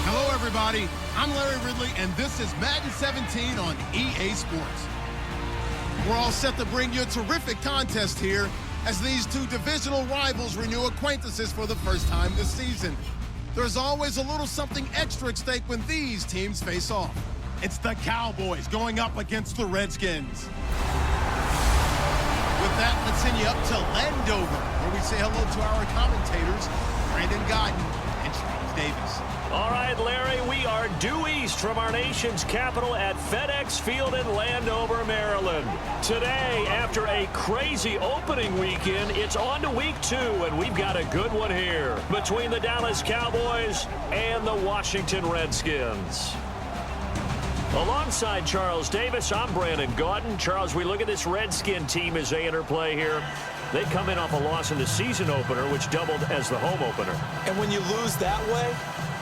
Hello, everybody. I'm Larry Ridley, and this is Madden 17 on EA Sports. We're all set to bring you a terrific contest here as these two divisional rivals renew acquaintances for the first time this season. There's always a little something extra at stake when these teams face off. It's the Cowboys going up against the Redskins. With that, let's send you up to Landover, where we say hello to our commentators, Brandon Godden and Charles Davis. All right, Larry, we are due east from our nation's capital at FedEx Field in Landover, Maryland. Today, after a crazy opening weekend, it's on to week 2, and we've got a good one here between the Dallas Cowboys and the Washington Redskins. Alongside Charles Davis, I'm Brandon Gaudin. Charles, we look at this Redskin team as they enter play here. They come in off a loss in the season opener, which doubled as the home opener. And when you lose that way,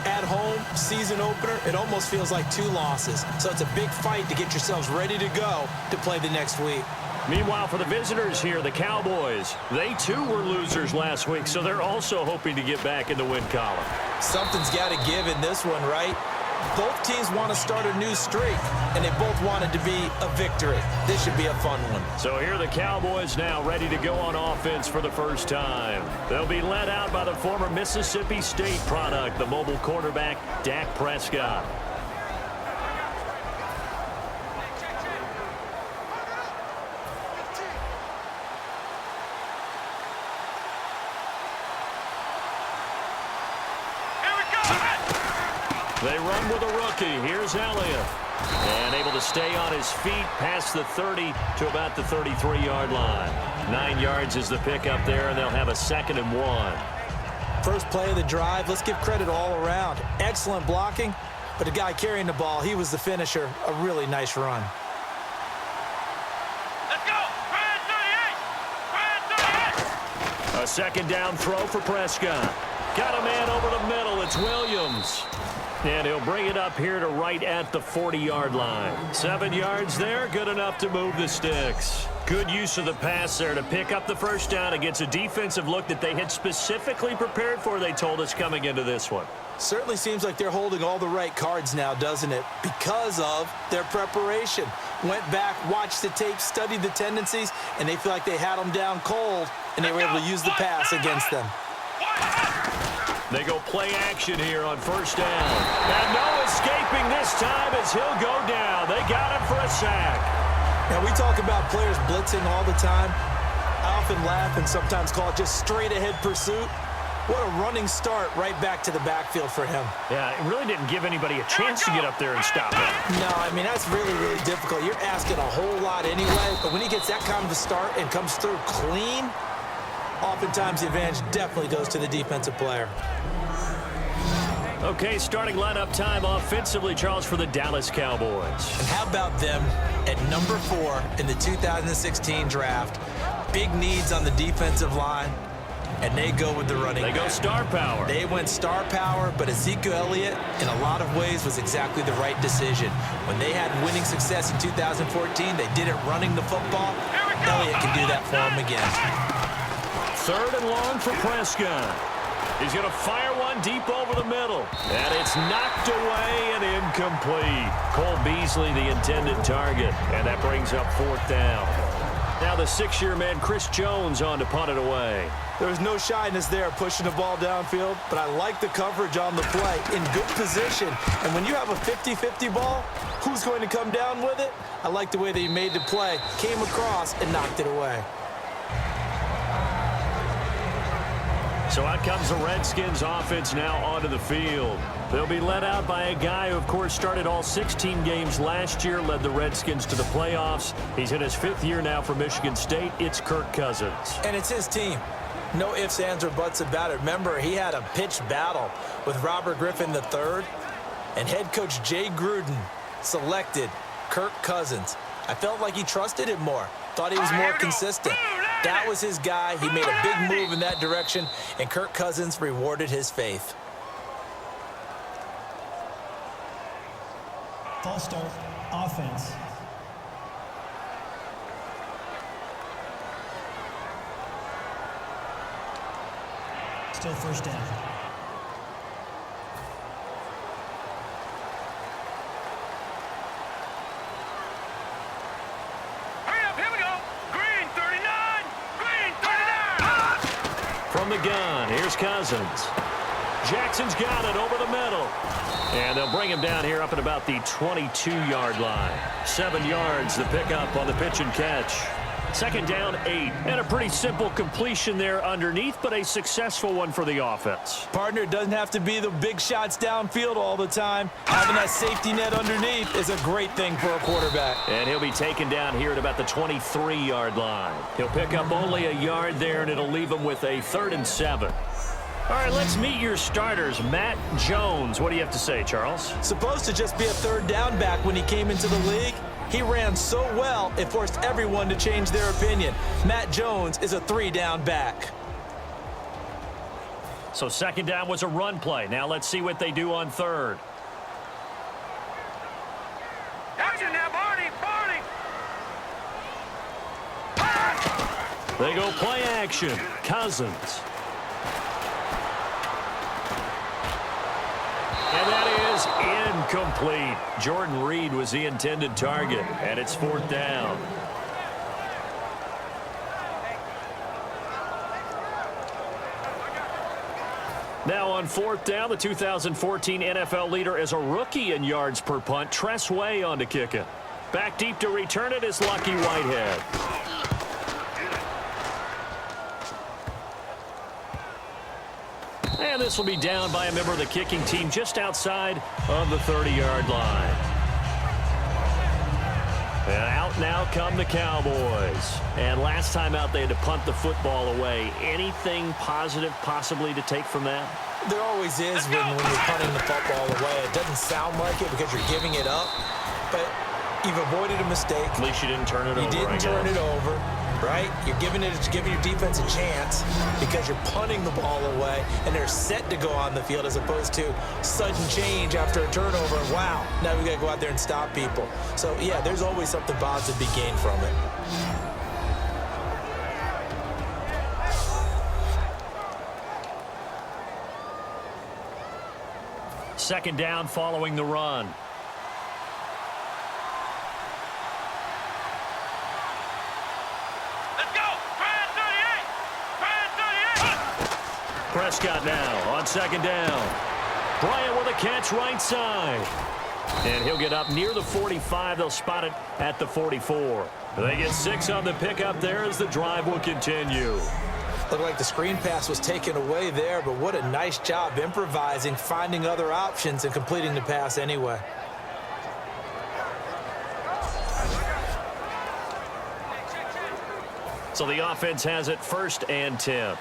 at home, season opener, it almost feels like 2 losses. So it's a big fight to get yourselves ready to go to play the next week. Meanwhile, for the visitors here, the Cowboys, they too were losers last week, so they're also hoping to get back in the win column. Something's got to give in this one, right? Both teams want to start a new streak, and they both want it to be a victory. This should be a fun one. So here are the Cowboys now ready to go on offense for the first time. They'll be led out by the former Mississippi State product, the mobile quarterback, Dak Prescott. They run with a rookie. Here's Elliott. And able to stay on his feet past the 30 to about the 33-yard line. 9 yards is the pickup there, and they'll have a 2nd and 1. First play of the drive, let's give credit all around. Excellent blocking, but the guy carrying the ball, he was the finisher. A really nice run. Let's go! Brad 38! A 2nd down throw for Prescott. Got a man over the middle. It's Williams. And he'll bring it up here to right at the 40-yard line. 7 yards there, good enough to move the sticks. Good use of the pass there to pick up the first down against a defensive look that they had specifically prepared for, they told us, coming into this one. Certainly seems like they're holding all the right cards now, doesn't it? Because of their preparation. Went back, watched the tape, studied the tendencies, and they feel like they had them down cold, and they were able to use the pass against them. They go play action here on first down. And no escaping this time as he'll go down. They got him for a sack. Now, we talk about players blitzing all the time. I often laugh and sometimes call it just straight-ahead pursuit. What a running start right back to the backfield for him. Yeah, it really didn't give anybody a chance to get up there and stop it. No, I mean, that's really, really difficult. You're asking a whole lot anyway, but when he gets that kind of a start and comes through clean, oftentimes the advantage definitely goes to the defensive player. Okay, starting lineup time offensively, Charles, for the Dallas Cowboys. And how about them at number 4 in the 2016 draft? Big needs on the defensive line, and they go with the running back. They go star power. They went star power, but Ezekiel Elliott, in a lot of ways, was exactly the right decision. When they had winning success in 2014, they did it running the football. Elliott can do that for them again. 3rd and long for Prescott. He's going to fire one deep over the middle. And it's knocked away and incomplete. Cole Beasley, the intended target. And that brings up 4th down. Now the 6-year man, Chris Jones, on to punt it away. There was no shyness there pushing the ball downfield, but I like the coverage on the play. In good position. And when you have a 50-50 ball, who's going to come down with it? I like the way that he made the play, came across, and knocked it away. So out comes the Redskins offense now onto the field. They'll be led out by a guy who, of course, started all 16 games last year, led the Redskins to the playoffs. He's in his 5th year now for Michigan State. It's Kirk Cousins. And it's his team. No ifs, ands, or buts about it. Remember, he had a pitched battle with Robert Griffin III, and head coach Jay Gruden selected Kirk Cousins. I felt like he trusted him more. Thought he was more consistent. That was his guy. He made a big move in that direction, and Kirk Cousins rewarded his faith. False start, offense. Still first down. gun. Here's Cousins. Jackson's got it over the middle. And they'll bring him down here up at about the 22-yard line. 7 yards, the pickup on the pitch and catch. Second down, 8. And a pretty simple completion there underneath, but a successful one for the offense. Partner, it doesn't have to be the big shots downfield all the time. Having that safety net underneath is a great thing for a quarterback. And he'll be taken down here at about the 23-yard line. He'll pick up only a yard there, and it'll leave him with a 3rd and 7. All right, let's meet your starters. Matt Jones. What do you have to say, Charles? Supposed to just be a 3rd down back when he came into the league. He ran so well, it forced everyone to change their opinion. Matt Jones is a 3-down back. So 2nd down was a run play. Now let's see what they do on 3rd. Action now, Barney! They go play action. Cousins. And that is incomplete. Jordan Reed was the intended target, and it's 4th down. Now on 4th down, the 2014 NFL leader is a rookie in yards per punt. Tress Way on to kick it. Back deep to return it is Lucky Whitehead. And this will be down by a member of the kicking team just outside of the 30-yard line. And out now come the Cowboys. And last time out, they had to punt the football away. Anything positive possibly to take from that? There always is when you're punting the football away. It doesn't sound like it because you're giving it up, but you've avoided a mistake. At least you didn't turn it over. You didn't turn it over, right? You're giving your defense a chance because you're punting the ball away, and they're set to go on the field as opposed to sudden change after a turnover. And wow, now we got to go out there and stop people. So, yeah, there's always something positive to be gained from it. Second down following the run. Let's go! Brad 38! Prescott now on 2nd down. Bryant with a catch right side. And he'll get up near the 45. They'll spot it at the 44. They get 6 on the pickup there as the drive will continue. Looked like the screen pass was taken away there, but what a nice job improvising, finding other options, and completing the pass anyway. So the offense has it 1st and 10.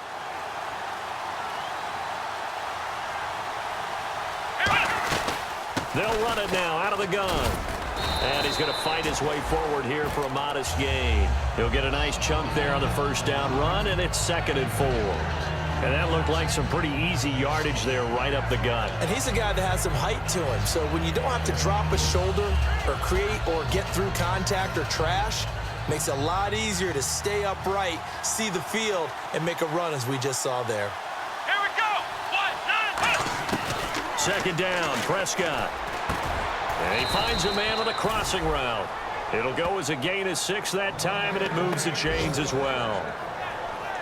They'll run it now out of the gun. And he's going to fight his way forward here for a modest gain. He'll get a nice chunk there on the 1st down run, and it's 2nd and 4. And that looked like some pretty easy yardage there right up the gut. And he's a guy that has some height to him. So when you don't have to drop a shoulder or create or get through contact or trash, makes it a lot easier to stay upright, see the field, and make a run as we just saw there. Here we go! 1, 9, 2nd down, Prescott. And he finds a man on a crossing route. It'll go as a gain of 6 that time, and it moves the chains as well.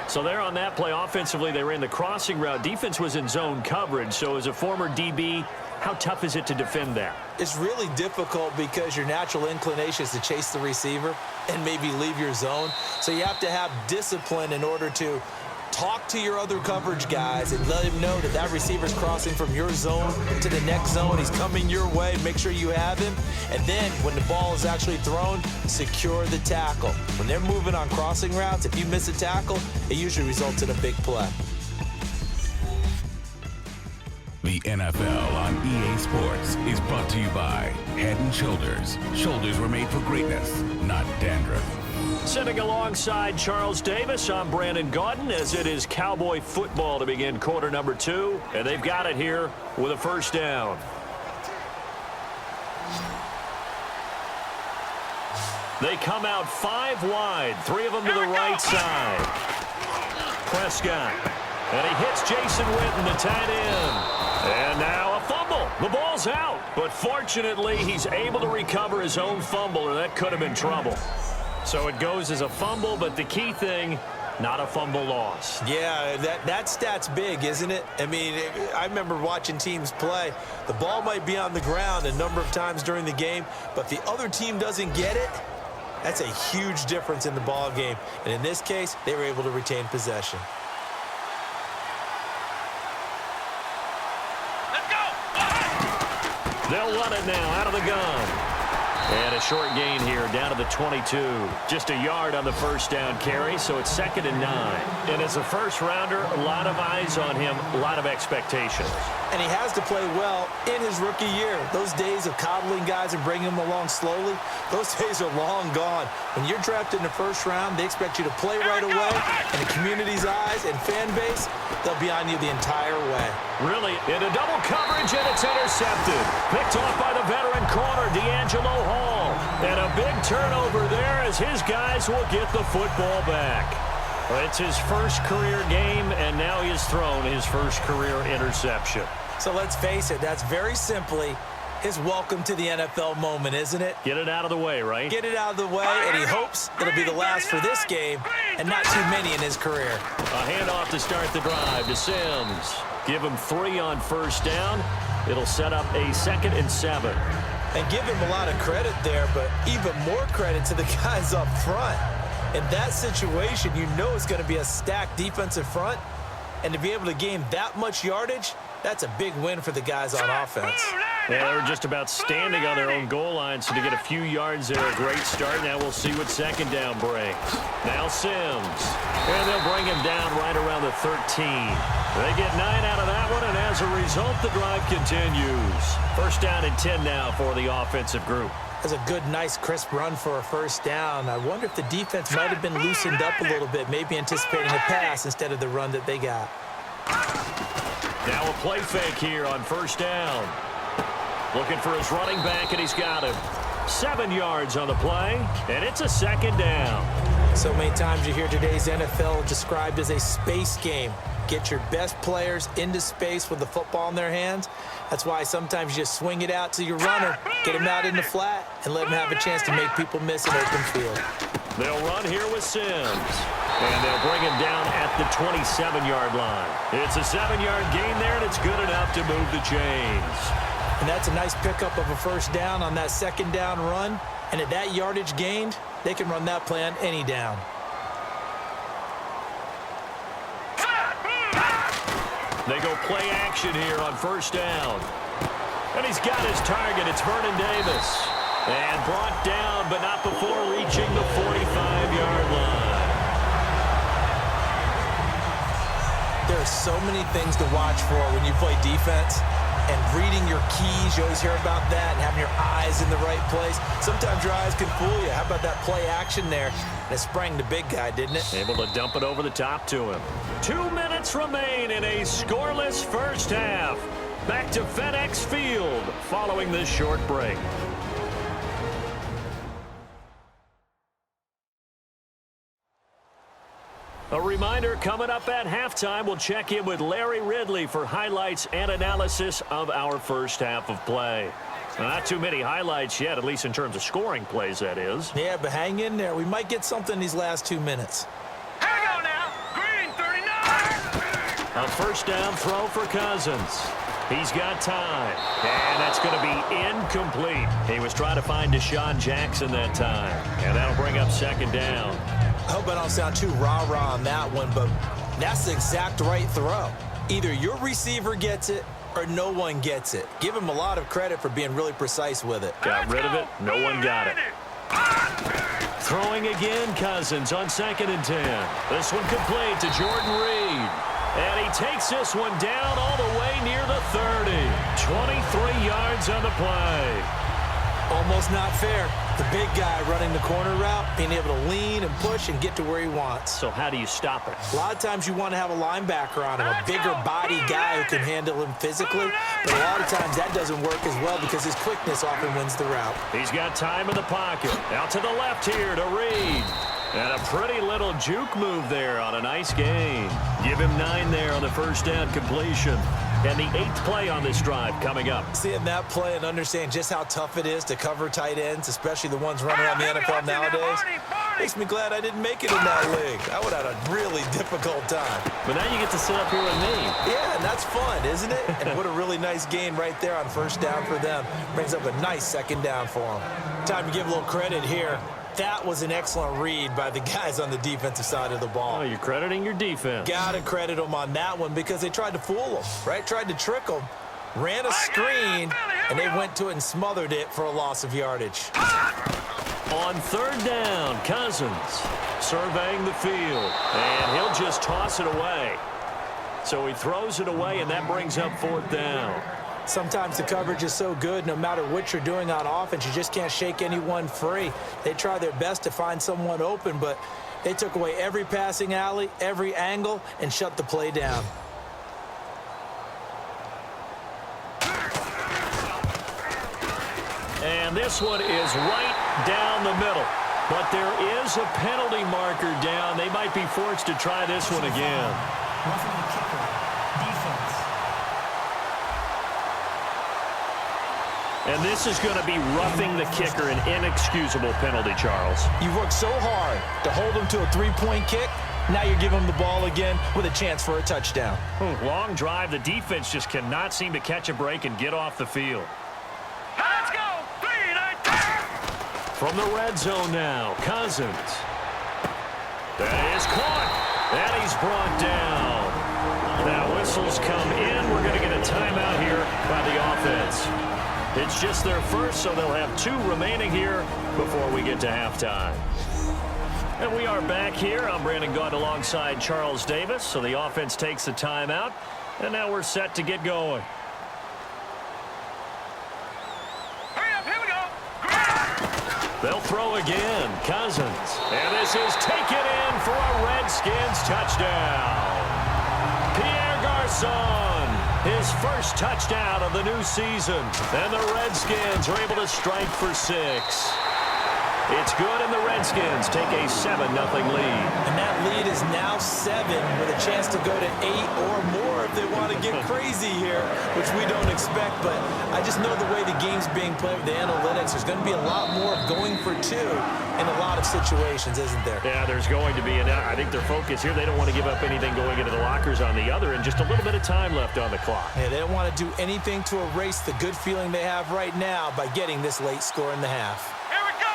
So there on that play, offensively, they ran the crossing route. Defense was in zone coverage, so as a former DB, how tough is it to defend that? It's really difficult because your natural inclination is to chase the receiver and maybe leave your zone. So you have to have discipline in order to talk to your other coverage guys and let him know that that receiver's crossing from your zone to the next zone. He's coming your way. Make sure you have him. And then when the ball is actually thrown, secure the tackle. When they're moving on crossing routes, if you miss a tackle, it usually results in a big play. The NFL on EA Sports is brought to you by Head & Shoulders. Shoulders were made for greatness, not dandruff. Sitting alongside Charles Davis, I'm Brandon Gaudin, as it is Cowboy football to begin quarter number 2, and they've got it here with a 1st down. They come out 5 wide, 3 of them to the right side. Prescott, and he hits Jason Witten, the tight end. And now a fumble. The ball's out, but fortunately he's able to recover his own fumble, or that could have been trouble. So it goes as a fumble, but the key thing, not a fumble loss. Yeah, that stat's big, isn't it? I mean, I remember watching teams play. The ball might be on the ground a number of times during the game, but if the other team doesn't get it, that's a huge difference in the ball game. And in this case, they were able to retain possession. Let's go. They'll run it now out of the gun. And a short gain here down to the 22. Just a yard on the first down carry, so it's 2nd and 9. And as a first-rounder, a lot of eyes on him, a lot of expectations. And he has to play well in his rookie year. Those days of coddling guys and bringing them along slowly, those days are long gone. When you're drafted in the first round, they expect you to play right away. And the community's eyes and fan base, they'll be on you the entire way. Really, into double coverage, and it's intercepted. Picked off by the veteran corner, D'Angelo Hall. And a big turnover there as his guys will get the football back. It's his first career game, and now he has thrown his first career interception. So let's face it, that's very simply his welcome to the NFL moment, isn't it? Get it out of the way, right? Get it out of the way, and he hopes it'll be the last for this game and not too many in his career. A handoff to start the drive to Sims. Give him 3 on first down. It'll set up a 2nd and 7. And give him a lot of credit there, but even more credit to the guys up front. In that situation, you know it's going to be a stacked defensive front. And to be able to gain that much yardage, that's a big win for the guys on offense. Yeah, they were just about standing on their own goal line, so to get a few yards there, a great start. Now we'll see what 2nd down brings. Now Sims. And they'll bring him down right around the 13. They get 9 out of that one, and as a result, the drive continues. 1st down and 10 now for the offensive group. That's a good, nice, crisp run for a 1st down. I wonder if the defense might have been loosened up a little bit, maybe anticipating a pass instead of the run that they got. Now a play fake here on 1st down. Looking for his running back, and he's got him. 7 yards on the play, and it's a 2nd down. So many times you hear today's NFL described as a space game. Get your best players into space with the football in their hands. That's why sometimes you just swing it out to your runner, get him out in the flat, and let him have a chance to make people miss an open field. They'll run here with Sims. And they'll bring him down at the 27-yard line. It's a 7-yard gain there, and it's good enough to move the chains. And that's a nice pickup of a 1st down on that 2nd down run. And at that yardage gained, they can run that play on any down. They go play action here on 1st down. And he's got his target. It's Vernon Davis. And brought down, but not before reaching the 45-yard line. There are so many things to watch for when you play defense. And reading your keys, you always hear about that, and having your eyes in the right place. Sometimes your eyes can fool you. How about that play action there? And it sprang the big guy, didn't it? Able to dump it over the top to him. 2 minutes remain in a scoreless 1st half. Back to FedEx Field following this short break. A reminder, coming up at halftime, we'll check in with Larry Ridley for highlights and analysis of our 1st half of play. Not too many highlights yet, at least in terms of scoring plays, that is. Yeah, but hang in there. We might get something these last 2 minutes. Here we go now. Green 39. A 1st down throw for Cousins. He's got time, and that's going to be incomplete. He was trying to find Deshaun Jackson that time, and that'll bring up 2nd down. I hope I don't sound too rah-rah on that one, but that's the exact right throw. Either your receiver gets it or no one gets it. Give him a lot of credit for being really precise with it. Got rid of it. No one got it. Throwing again, Cousins on 2nd and 10. This one complete to Jordan Reed. And he takes this one down all the way near the 30. 23 yards on the play. Almost not fair. The big guy running the corner route, being able to lean and push and get to where he wants. So how do you stop it? A lot of times you want to have a linebacker on him, a bigger body guy who can handle him physically. But a lot of times that doesn't work as well because his quickness often wins the route. He's got time in the pocket. Out to the left here to Reed. And a pretty little juke move there on a nice gain. Give him 9 there on the 1st down completion. And the 8th play on this drive coming up. Seeing that play and understand just how tough it is to cover tight ends, especially the ones running around the NFL nowadays. Makes me glad I didn't make it in that league. I would have had a really difficult time. But now you get to sit up here with me. Yeah, and that's fun, isn't it? And what a really nice gain right there on first down for them. Brings up a nice second down for them. Time to give a little credit here. That was an excellent read by the guys on the defensive side of the ball. Oh, you're crediting your defense. Got to credit them on that one because they tried to fool them, right? Tried to trick them. Ran a screen, and they went to it and smothered it for a loss of yardage. On third down, Cousins surveying the field, and he'll just toss it away. So he throws it away, and that brings up fourth down. Sometimes the coverage is so good, no matter what you're doing on offense, you just can't shake anyone free. They try their best to find someone open, but they took away every passing alley, every angle, and shut the play down. And this one is right down the middle. But there is a penalty marker down. They might be forced to try this one again. Roughing the kicker. Defense. And this is going to be roughing the kicker, an inexcusable penalty, Charles. You've worked so hard to hold them to a three-point kick. Now you're giving them the ball again with a chance for a touchdown. Long drive. The defense just cannot seem to catch a break and get off the field. Let's go. 3-9. From the red zone now, Cousins. That is caught. And he's brought down. Now whistles come in. We're going to get a timeout here by the offense. It's just their first, so they'll have 2 remaining here before we get to halftime. And we are back here. I'm Brandon Gaunt alongside Charles Davis. So the offense takes the timeout, and now we're set to get going. Hurry up. Here we go. They'll throw again. Cousins. And this is taken in for a Redskins touchdown. Pierre Garçon, his first touchdown of the new season. And the Redskins are able to strike for 6. It's good, and the Redskins take a 7-0 lead. And that lead is now 7 with a chance to go to 8 or more if they want to get crazy here, which we don't expect. But I just know the way the game's being played with the analytics, there's going to be a lot more going for 2 in a lot of situations, isn't there? Yeah, there's going to be. And I think their focus here, they don't want to give up anything going into the lockers on the other, and just a little bit of time left on the clock. Yeah, they don't want to do anything to erase the good feeling they have right now by getting this late score in the half. Here we go.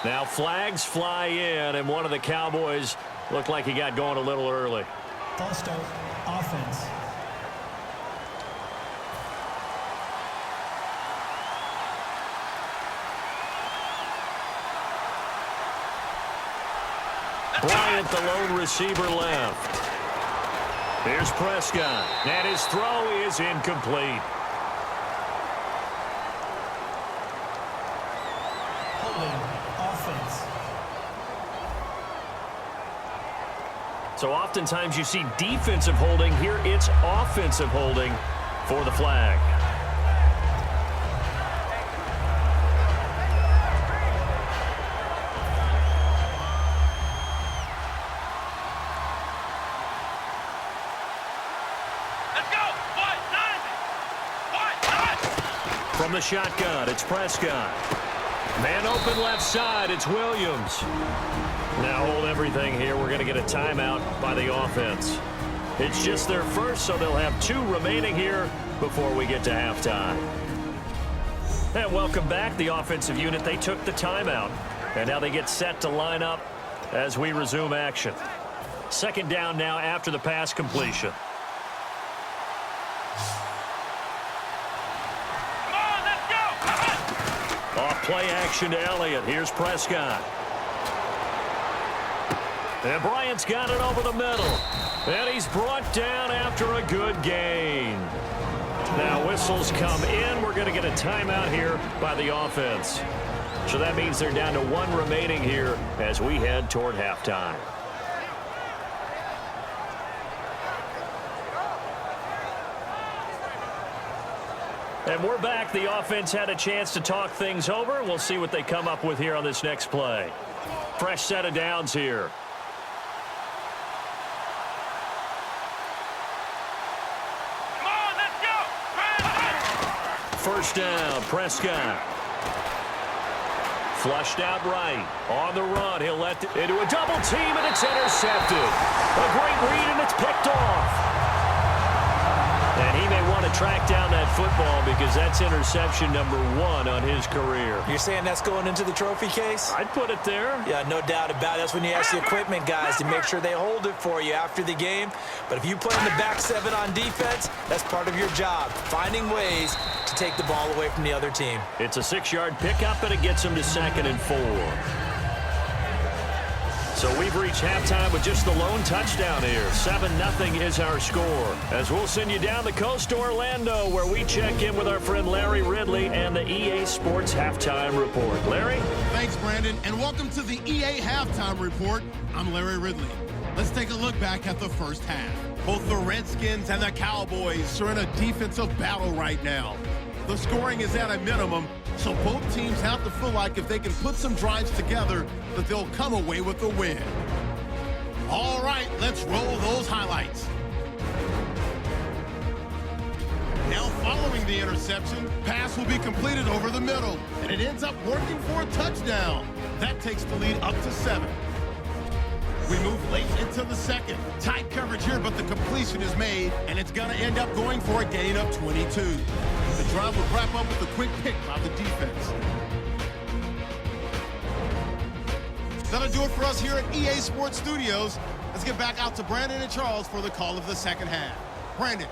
38. Now flags fly in, and one of the Cowboys looked like he got going a little early. False start. Offense. Bryant, the lone receiver, left. Here's Prescott, and his throw is incomplete. Holding. Offense. So oftentimes you see defensive holding. Here it's offensive holding for the flag. From the shotgun, it's Prescott. Man open left side, it's Williams. Now hold everything here. We're going to get a timeout by the offense. It's just their first, so they'll have 2 remaining here before we get to halftime. And welcome back, the offensive unit. They took the timeout, and now they get set to line up as we resume action. Second down now after the pass completion. Play action to Elliott. Here's Prescott. And Bryant's got it over the middle. And he's brought down after a good gain. Now whistles come in. We're going to get a timeout here by the offense. So that means they're down to 1 remaining here as we head toward halftime. And we're back. The offense had a chance to talk things over. We'll see what they come up with here on this next play. Fresh set of downs here. Come on, let's go. First down, Prescott. Flushed out right. On the run, he'll let it into a double team, and it's intercepted. A great read, and it's picked off. And he may want to track down that football because that's interception number 1 on his career. You're saying that's going into the trophy case? I'd put it there. Yeah, no doubt about it. That's when you ask the equipment guys to make sure they hold it for you after the game. But if you play in the back 7 on defense, that's part of your job, finding ways to take the ball away from the other team. It's a 6-yard pickup, and it gets him to 2nd and 4. So we've reached halftime with just the lone touchdown here. 7-0 is our score. As we'll send you down the coast to Orlando, where we check in with our friend Larry Ridley and the EA Sports Halftime Report. Larry? Thanks, Brandon, and welcome to the EA Halftime Report. I'm Larry Ridley. Let's take a look back at the first half. Both the Redskins and the Cowboys are in a defensive battle right now. The scoring is at a minimum, so both teams have to feel like if they can put some drives together, that they'll come away with a win. All right, let's roll those highlights. Now following the interception, pass will be completed over the middle, and it ends up working for a touchdown. That takes the lead up to 7. We move late into the second. Tight coverage here, but the completion is made, and it's going to end up going for a gain of 22. The drive will wrap up with a quick pick by the defense. That'll do it for us here at EA Sports Studios. Let's get back out to Brandon and Charles for the call of the second half. Brandon.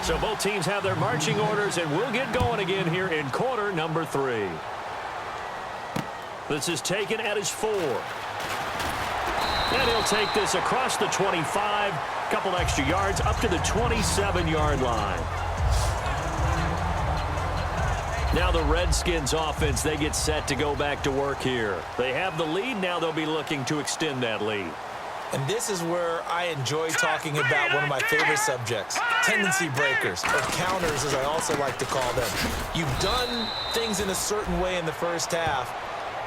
So both teams have their marching orders, and we'll get going again here in quarter number 3. This is taken at his 4. And he'll take this across the 25, couple extra yards, up to the 27-yard line. Now the Redskins offense, they get set to go back to work here. They have the lead. Now they'll be looking to extend that lead. And this is where I enjoy talking about one of my favorite subjects, tendency breakers, or counters as I also like to call them. You've done things in a certain way in the first half,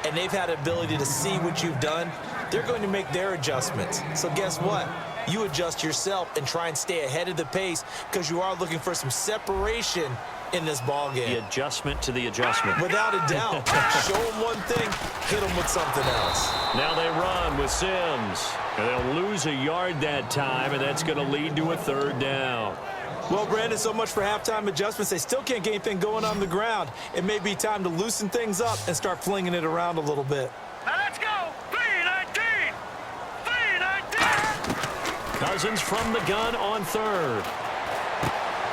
and they've had the ability to see what you've done. They're going to make their adjustments. So guess what? You adjust yourself and try and stay ahead of the pace because you are looking for some separation in this ball game. The adjustment to the adjustment. Without a doubt. Show them one thing, hit them with something else. Now they run with Sims. And they'll lose a yard that time, and that's going to lead to a 3rd down. Well, Brandon, so much for halftime adjustments. They still can't get anything going on the ground. It may be time to loosen things up and start flinging it around a little bit. Now let's go. 3-19. 3-19. Cousins from the gun on 3rd.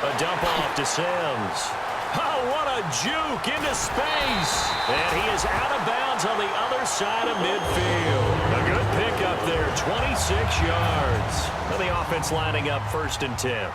A dump off to Sims. Oh, what a juke into space. And he is out of bounds on the other side of midfield. A good pickup there, 26 yards. And the offense lining up 1st and 10.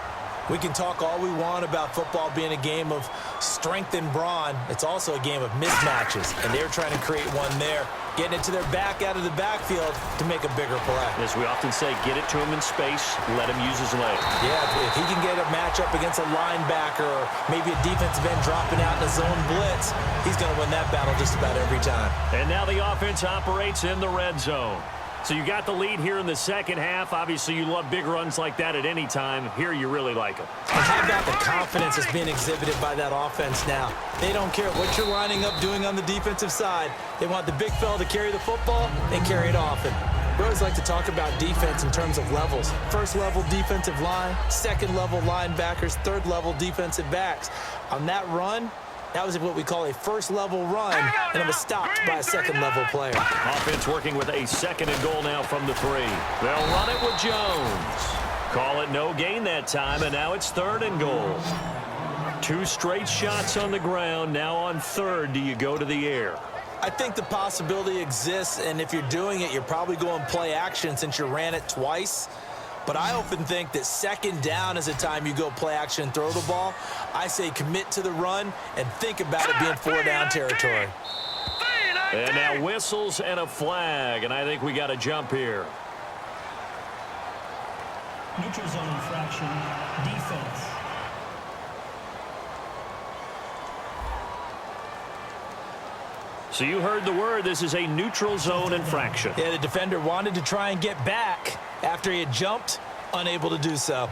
We can talk all we want about football being a game of strength and brawn. It's also a game of mismatches, and they're trying to create one there, getting it to their back out of the backfield to make a bigger play. As we often say, get it to him in space, let him use his legs. Yeah, if he can get a matchup against a linebacker or maybe a defensive end dropping out in a zone blitz, he's going to win that battle just about every time. And now the offense operates in the red zone. So you got the lead here in the second half. Obviously, you love big runs like that at any time. Here, you really like them. And how about the confidence that's being exhibited by that offense now? They don't care what you're lining up doing on the defensive side. They want the big fella to carry the football and carry it often. We always like to talk about defense in terms of levels. First level defensive line, second level linebackers, third level defensive backs. On that run, that was what we call a first-level run, and it was stopped by a second-level player. Offense working with a 2nd and goal now from the 3. They'll run it with Jones. Call it no gain that time, and now it's 3rd and goal. 2 straight shots on the ground. Now on 3rd, do you go to the air? I think the possibility exists, and if you're doing it, you're probably going play action since you ran it twice. But I often think that 2nd down is the time you go play action and throw the ball. I say commit to the run and think about it being 4-down territory. And now whistles and a flag, and I think we got a jump here. Neutral zone infraction, defense. So you heard the word. This is a neutral zone infraction. Yeah, the defender wanted to try and get back after he had jumped, unable to do so.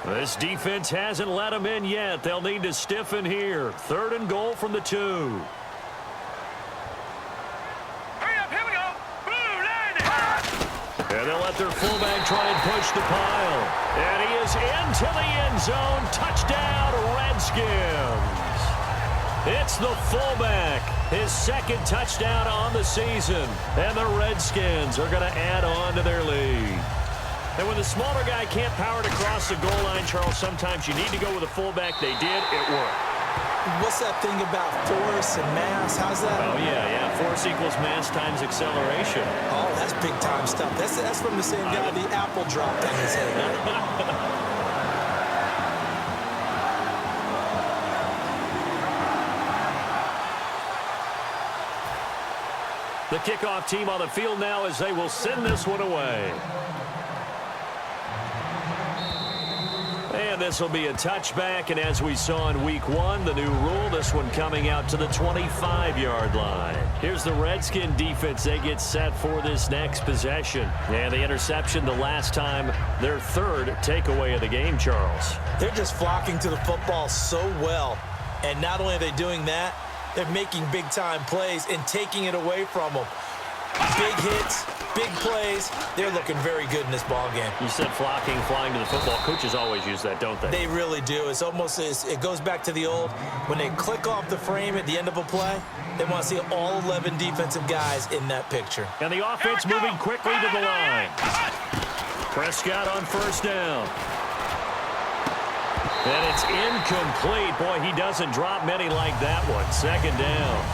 This defense hasn't let him in yet. They'll need to stiffen here. 3rd and goal from the 2. Hurry up, here we go. Blue line. And they'll let their fullback try and push the pile. And he is into the end zone. Touchdown, Redskins. It's the fullback, his 2nd touchdown on the season. And the Redskins are going to add on to their lead. And when the smaller guy can't power it across the goal line, Charles, sometimes you need to go with a fullback. They did. It worked. What's that thing about force and mass? How's that? Oh, yeah. Force equals mass times acceleration. Oh, that's big-time stuff. That's from the same guy the apple dropped on his head. The kickoff team on the field now as they will send this one away. And this will be a touchback, and as we saw in week 1, the new rule, this one coming out to the 25-yard line. Here's the Redskin defense. They get set for this next possession. And the interception the last time, their 3rd takeaway of the game, Charles. They're just flocking to the football so well. And not only are they doing that, they're making big-time plays and taking it away from them. Big hits, big plays. They're looking very good in this ball game. You said flocking, flying to the football. Coaches always use that, don't they? They really do. It's almost it goes back to the old, when they click off the frame at the end of a play, they want to see all 11 defensive guys in that picture. And the offense moving quickly to the line. Prescott on 1st down. And it's incomplete. Boy, he doesn't drop many like that one. 2nd down.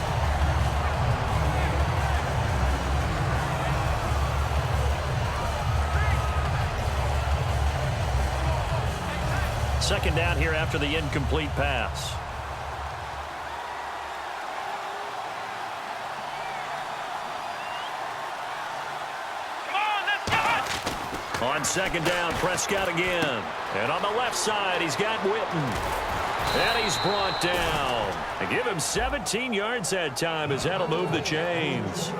Second down here after the incomplete pass. On 2nd down, Prescott again. And on the left side, he's got Witten. And he's brought down. And give him 17 yards that time as that'll move the chains.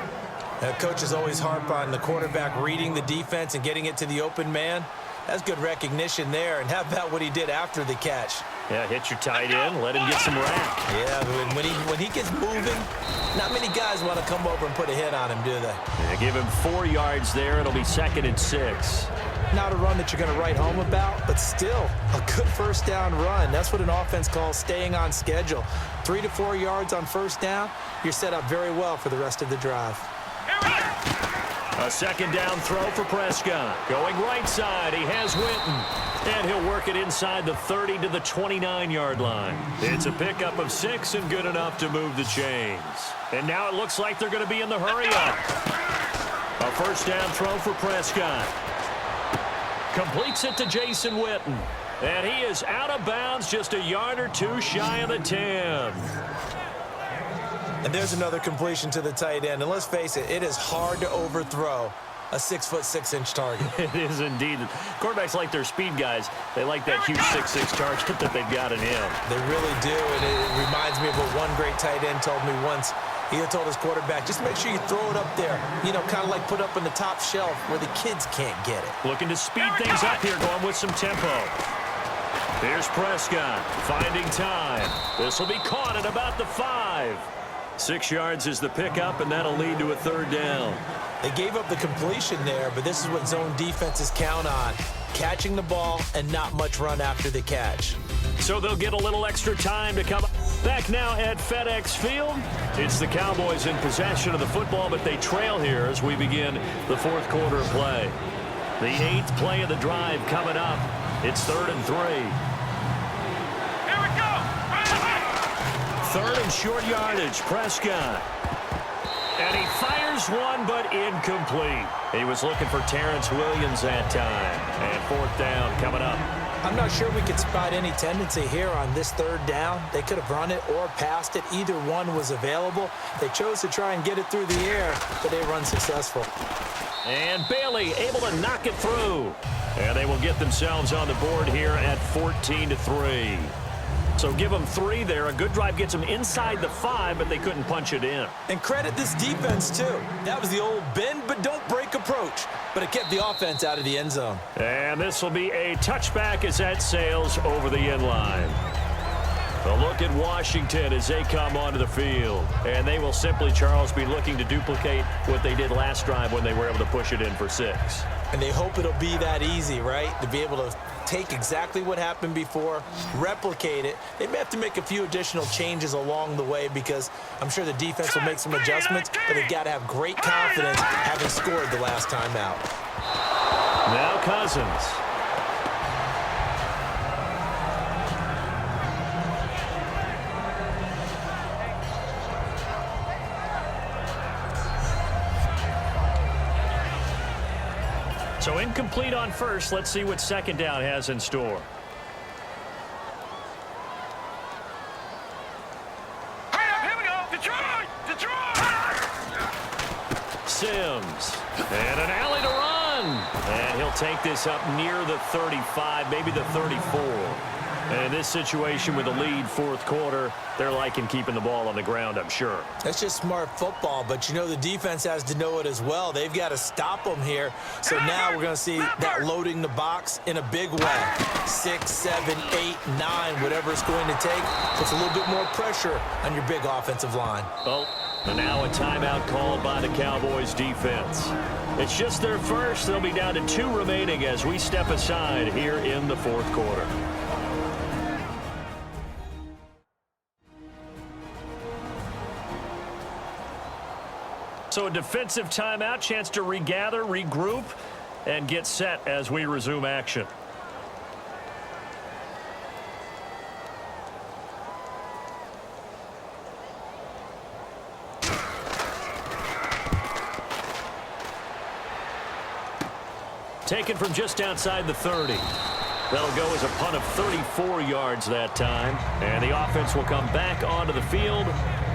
Coaches always harp on the quarterback reading the defense and getting it to the open man. That's good recognition there. And how about what he did after the catch? Yeah, hit your tight end, let him get some rack. Yeah, when he gets moving, not many guys want to come over and put a hit on him, do they? Yeah, give him 4 yards there. It'll be 2nd and 6. Not a run that you're going to write home about, but still a good 1st down run. That's what an offense calls staying on schedule. 3 to 4 yards on 1st down, you're set up very well for the rest of the drive. A 2nd down throw for Prescott. Going right side, he has Witten. And he'll work it inside the 30 to the 29-yard line. It's a pickup of 6 and good enough to move the chains. And now it looks like they're going to be in the hurry-up. A 1st down throw for Prescott. Completes it to Jason Witten. And he is out of bounds, just a yard or 2 shy of the 10. And there's another completion to the tight end. And let's face it, it is hard to overthrow a 6'6" target. It is indeed. Quarterbacks like their speed guys. They like that huge 6'6" target that they've got in him. They really do, and it reminds me of what one great tight end told me once. He had told his quarterback, just make sure you throw it up there. You know, kind of like put up on the top shelf where the kids can't get it. Looking to speed things up here, going with some tempo. Here's Prescott, finding time. This will be caught at about the 5. 6 yards is the pickup, and that'll lead to a 3rd down. They gave up the completion there, but this is what zone defenses count on. Catching the ball and not much run after the catch. So they'll get a little extra time to come back now at FedEx Field. It's the Cowboys in possession of the football, but they trail here as we begin the 4th quarter of play. The 8th play of the drive coming up. It's 3rd and 3. Here we go. 3rd and short yardage, Prescott. And he fires one, but incomplete. He was looking for Terrence Williams that time. And 4th down coming up. I'm not sure we could spot any tendency here on this 3rd down. They could have run it or passed it. Either one was available. They chose to try and get it through the air, but they were unsuccessful. And Bailey able to knock it through. And they will get themselves on the board here at 14-3. So give them 3 there. A good drive gets them inside the 5, but they couldn't punch it in. And credit this defense, too. That was the old bend but don't break approach, but it kept the offense out of the end zone. And this will be a touchback as that sails over the end line. A look at Washington as they come onto the field. And they will simply, Charles, be looking to duplicate what they did last drive when they were able to push it in for 6. And they hope it'll be that easy, right? To be able to take exactly what happened before, replicate it. They may have to make a few additional changes along the way because I'm sure the defense will make some adjustments, but they've got to have great confidence having scored the last time out. Now Cousins. So incomplete on first. Let's see what second down has in store. Here we go. Detroit! Sims. And an alley to run. And he'll take this up near the 35, maybe the 34. And in this situation with the lead fourth quarter, they're liking keeping the ball on the ground, I'm sure. That's just smart football, but you know the defense has to know it as well. They've got to stop them here. So now we're going to see that loading the box in a big way. 6, 7, 8, 9, whatever it's going to take. Puts a little bit more pressure on your big offensive line. Oh, and now a timeout called by the Cowboys defense. It's just their first. They'll be down to 2 remaining as we step aside here in the fourth quarter. So a defensive timeout, chance to regather, regroup, and get set as we resume action. Taken from just outside the 30. That'll go as a punt of 34 yards that time. And the offense will come back onto the field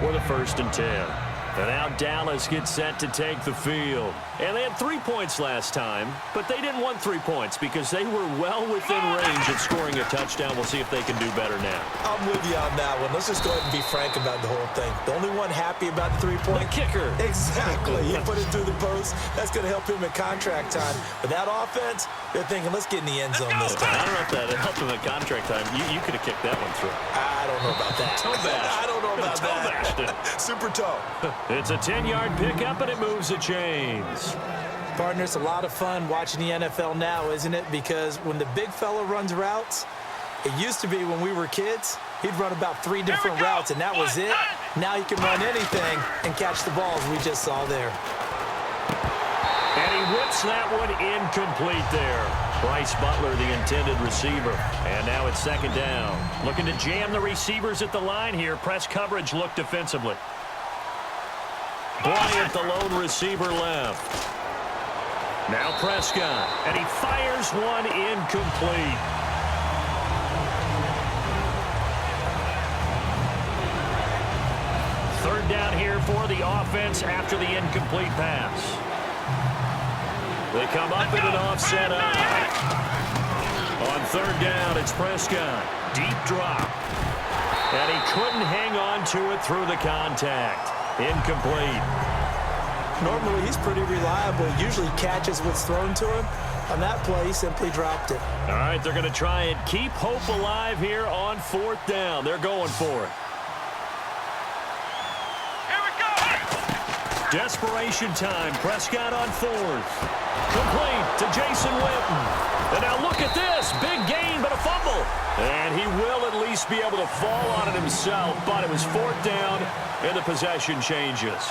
for the 1st and 10. And now Dallas gets set to take the field. And they had 3 points last time, but they didn't want 3 points because they were well within range of scoring a touchdown. We'll see if they can do better now. I'm with you on that one. Let's just go ahead and be frank about the whole thing. The only one happy about the 3-point. The kicker. Exactly. He put it through the post. That's going to help him in contract time. But that offense, they're thinking, let's get in the end zone this time. I don't know if that helped him in contract time. You could have kicked that one through. I don't know about that. Toe bash. I don't know about Toe that. bashed it. Super toe. It's a 10-yard pickup, and it moves the chains. Partner, it's a lot of fun watching the NFL now, isn't it? Because when the big fella runs routes, it used to be when we were kids, he'd run about 3 different routes, and that was it. Now he can run anything and catch the balls we just saw there. And he whips that one incomplete there. Bryce Butler, the intended receiver. And now it's 2nd down. Looking to jam the receivers at the line here. Press coverage look defensively. Bryant, the lone receiver, left. Now Prescott, and he fires one incomplete. Third down here for the offense after the incomplete pass. They come up in an offset eye. On 3rd down, it's Prescott. Deep drop. And he couldn't hang on to it through the contact. Incomplete. Normally, he's pretty reliable. Usually catches what's thrown to him. On that play, he simply dropped it. All right, they're going to try and keep hope alive here on 4th down. They're going for it. Here we go. Desperation time. Prescott on 4th. Complete to Jason Witten. And now look at this. Big gain, but a fumble. And he will at least be able to fall on it himself, but it was 4th down, and the possession changes.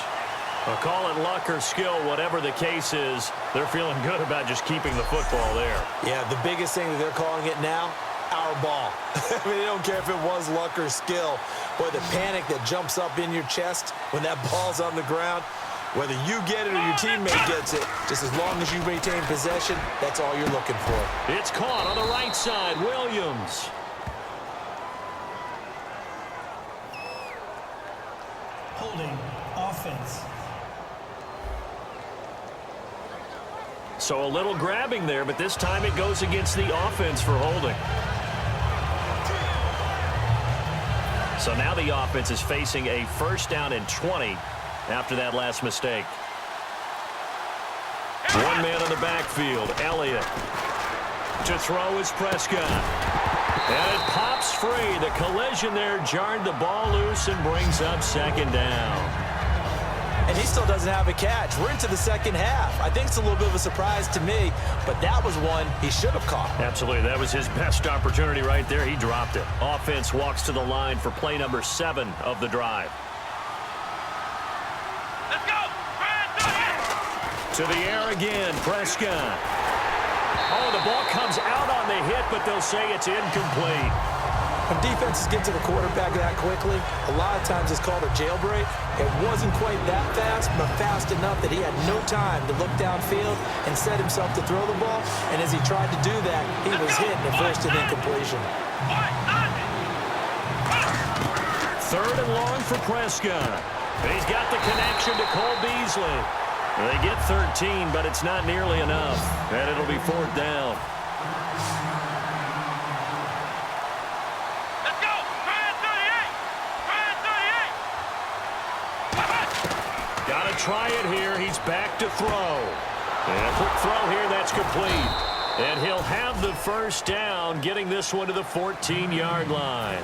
I'll call it luck or skill, whatever the case is. They're feeling good about just keeping the football there. Yeah, the biggest thing that they're calling it now, our ball. I mean, they don't care if it was luck or skill. Boy, the panic that jumps up in your chest when that ball's on the ground, whether you get it or your teammate gets it, just as long as you maintain possession, that's all you're looking for. It's caught on the right side. Williams. Holding. Offense. So a little grabbing there, but this time it goes against the offense for holding. So now the offense is facing a first down and 20 after that last mistake. One man in the backfield, Elliott. To throw is Prescott. And it pops free. The collision there jarred the ball loose and brings up second down. And he still doesn't have a catch. We're into the second half. I think it's a little bit of a surprise to me, but that was one he should have caught. Absolutely. That was his best opportunity right there. He dropped it. Offense walks to the line for play number 7 of the drive. Let's go. To the air again, Prescott. Oh, the ball comes out on the hit, but they'll say it's incomplete. When defenses get to the quarterback that quickly, a lot of times it's called a jailbreak. It wasn't quite that fast, but fast enough that he had no time to look downfield and set himself to throw the ball. And as he tried to do that, he was hit and forced an incompletion. Third and long for Prescott. He's got the connection to Cole Beasley. They get 13, but it's not nearly enough. And it'll be fourth down. Let's go. 38. Got to try it here. He's back to throw. And a quick throw here. That's complete. And he'll have the first down, getting this one to the 14-yard line.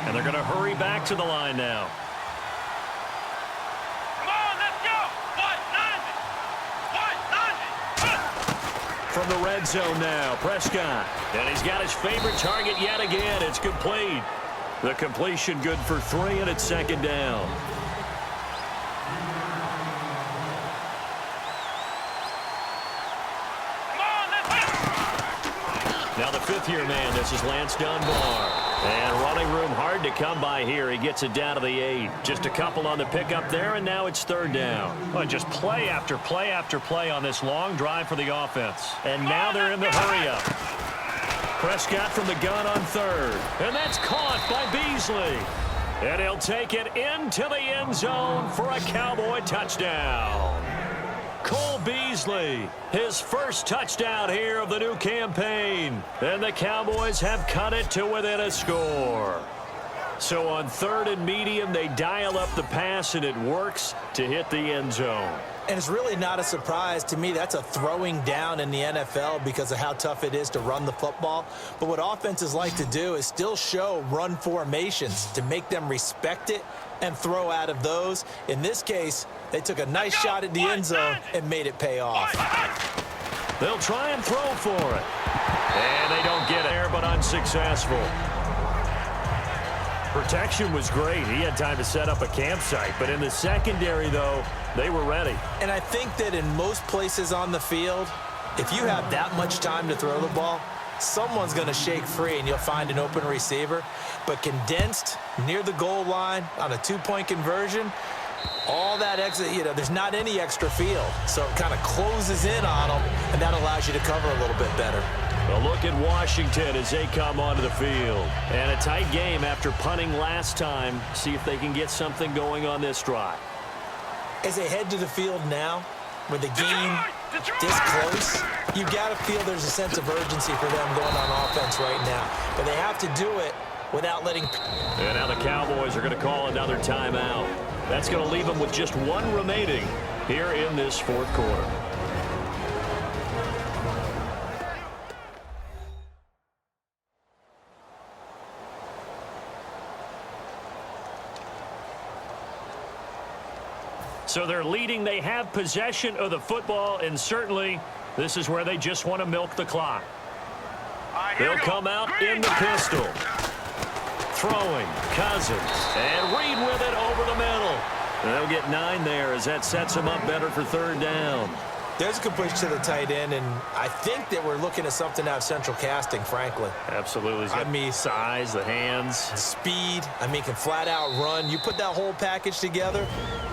And they're going to hurry back to the line now. From the red zone now, Prescott. And he's got his favorite target yet again. It's complete. The completion good for 3, and it's second down. Now the fifth-year man, this is Lance Dunbar. And running room hard to come by here. He gets it down to the 8. Just a couple on the pickup there, and now it's third down. Well, just play after play after play on this long drive for the offense. And now they're in the hurry-up. Prescott from the gun on third. And that's caught by Beasley. And he'll take it into the end zone for a Cowboy touchdown. Cole Beasley, his first touchdown here of the new campaign. And the Cowboys have cut it to within a score. So on third and medium, they dial up the pass, and it works to hit the end zone. And it's really not a surprise to me. That's a throwing down in the NFL because of how tough it is to run the football. But what offenses like to do is still show run formations to make them respect it and throw out of those. In this case, they took a nice shot at the end zone and made it pay off. They'll try and throw for it. And they don't get there, but unsuccessful. Protection was great. He had time to set up a campsite. But in the secondary, though, they were ready. And I think that in most places on the field, if you have that much time to throw the ball, someone's going to shake free and you'll find an open receiver. But condensed near the goal line on a two-point conversion, all that extra, there's not any extra field. So it kind of closes in on them, and that allows you to cover a little bit better. A look at Washington as they come onto the field. And a tight game after punting last time. See if they can get something going on this drive. As they head to the field now, with the game this close, you've got to feel there's a sense of urgency for them going on offense right now. But they have to do it without letting... And now the Cowboys are going to call another timeout. That's going to leave them with just one remaining here in this fourth quarter. So they're leading. They have possession of the football, and certainly this is where they just want to milk the clock. They'll come out in the pistol. Throwing, Cousins, and Reed with it over the middle. And they'll get 9 there as that sets them up better for third down. There's a completion to the tight end, and I think that we're looking at something out of central casting, frankly. Absolutely. He's got size, the hands. Speed. Can flat out run. You put that whole package together,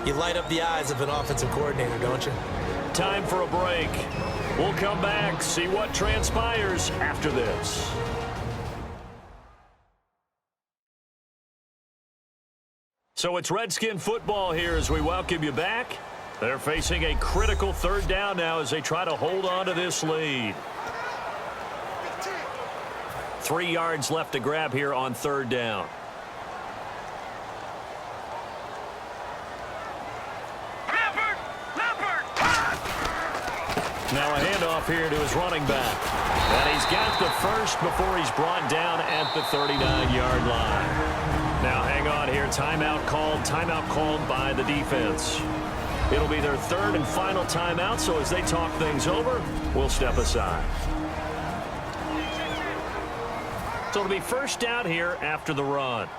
you light up the eyes of an offensive coordinator, don't you? Time for a break. We'll come back, see what transpires after this. So it's Redskin football here as we welcome you back. They're facing a critical third down now as they try to hold on to this lead. 3 yards left to grab here on 3rd down. Now a handoff here to his running back. And he's got the first before he's brought down at the 39-yard line. Now hang on here. Timeout called by the defense. It'll be their 3rd and final timeout, so as they talk things over, we'll step aside. So it'll be 1st down here after the run.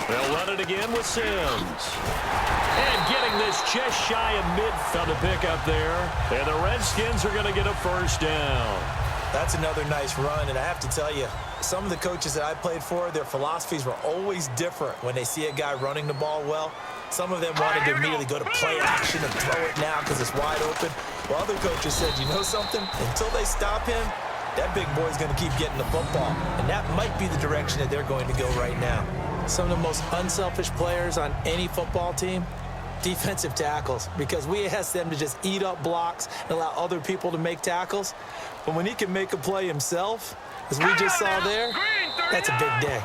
They'll run it again with Sims. And getting this just shy of mid on the pickup there. And the Redskins are going to get a 1st down. That's another nice run, and I have to tell you, some of the coaches that I played for, their philosophies were always different when they see a guy running the ball well. Some of them wanted to immediately go to play action and throw it now because it's wide open. While other coaches said, you know something? Until they stop him, that big boy's going to keep getting the football. And that might be the direction that they're going to go right now. Some of the most unselfish players on any football team, defensive tackles, because we ask them to just eat up blocks and allow other people to make tackles. But when he can make a play himself, as we just saw there, that's a big day.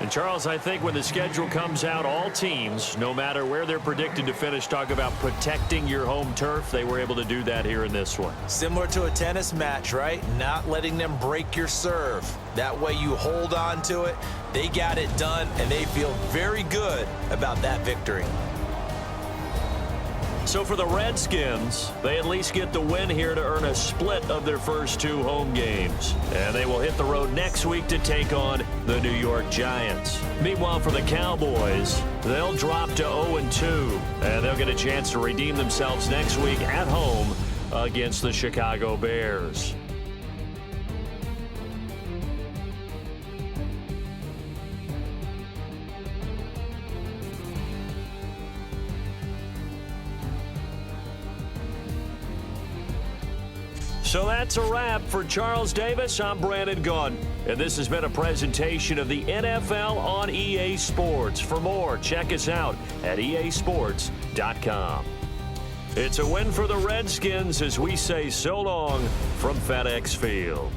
And Charles, I think when the schedule comes out, all teams, no matter where they're predicted to finish, talk about protecting your home turf. They were able to do that here in this one. Similar to a tennis match, right? Not letting them break your serve. That way you hold on to it. They got it done, and they feel very good about that victory. So for the Redskins, they at least get the win here to earn a split of their first 2 home games. And they will hit the road next week to take on the New York Giants. Meanwhile, for the Cowboys, they'll drop to 0-2. And they'll get a chance to redeem themselves next week at home against the Chicago Bears. So that's a wrap. For Charles Davis, I'm Brandon Gaudin. And this has been a presentation of the NFL on EA Sports. For more, check us out at easports.com. It's a win for the Redskins as we say so long from FedEx Field.